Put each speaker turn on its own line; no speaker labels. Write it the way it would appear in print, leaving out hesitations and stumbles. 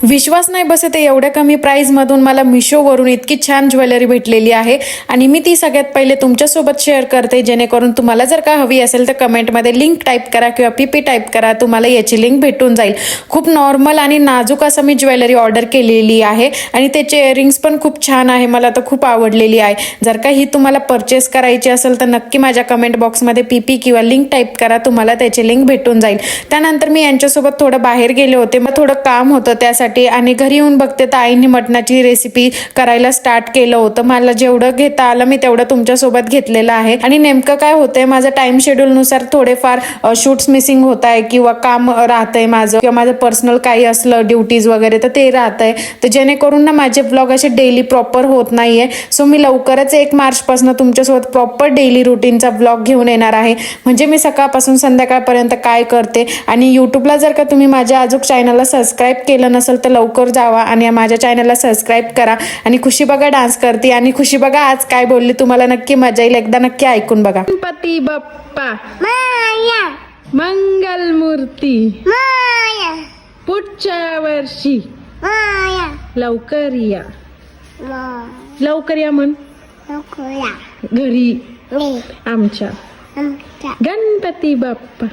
विश्वास नाही बसत आहे, एवढ्या कमी प्राईजमधून मला मिशोवरून इतकी छान ज्वेलरी भेटलेली आहे आणि मी ती सगळ्यात पहिले तुमच्यासोबत शेअर करते, जेणेकरून तुम्हाला जर का हवी असेल तर कमेंटमध्ये लिंक टाईप करा किंवा पीपी टाईप करा, तुम्हाला याची लिंक भेटून जाईल। खूप नॉर्मल आणि नाजूक असं मी ज्वेलरी ऑर्डर केलेली आहे आणि त्याचे इयरिंग्स पण खूप छान आहे, मला तर खूप आवडलेली आहे। जर का ही तुम्हाला परचेस करायची असेल तर नक्की माझ्या कमेंट बॉक्समध्ये पीपी किंवा लिंक टाईप करा, तुम्हाला त्याची लिंक भेटून जाईल। त्यानंतर मी यांच्यासोबत थोडं बाहेर गेले होते, मग थोडं काम होतं त्यासाठी, आणि घरी येऊन बघते तर आईने मटणाची रेसिपी करायला स्टार्ट केलं होतं। मला जेवढं घेता आलं मी तेवढं तुमच्यासोबत घेतलेलं आहे। आणि नेमकं काय होतंय, माझं टाइम शेड्यूलनुसार थोडेफार शूट्स मिसिंग होत आहे किंवा काम राहतंय माझं, किंवा माझं पर्सनल काही असलं ड्युटीज वगैरे तर ते राहतंय, तर जेणेकरून ना माझे ब्लॉग असे डेली प्रॉपर होत नाहीये। सो मी लवकरच 1 मार्चपासून तुमच्यासोबत प्रॉपर डेली रुटीनचा ब्लॉग घेऊन येणार आहे, म्हणजे मी सकाळपासून संध्याकाळपर्यंत काय करते। आणि यूट्यूबला जर का तुम्ही माझ्या अजून चॅनलला सबस्क्राईब केलं नसेल तर लवकर जावा आणि माझ्या चॅनलला सबस्क्राईब करा। आणि खुशी बघा डान्स करते, आणि खुशी बघा आज काय बोलली, तुम्हाला नक्की मजा येईल, एकदा नक्की ऐकून बघा।
गणपती बाप्पा माया, मंगल मूर्ती माया, पुढच्या वर्षी माया, लवकर या, लवकर या म्हण, घरी आमच्या गणपती बाप्पा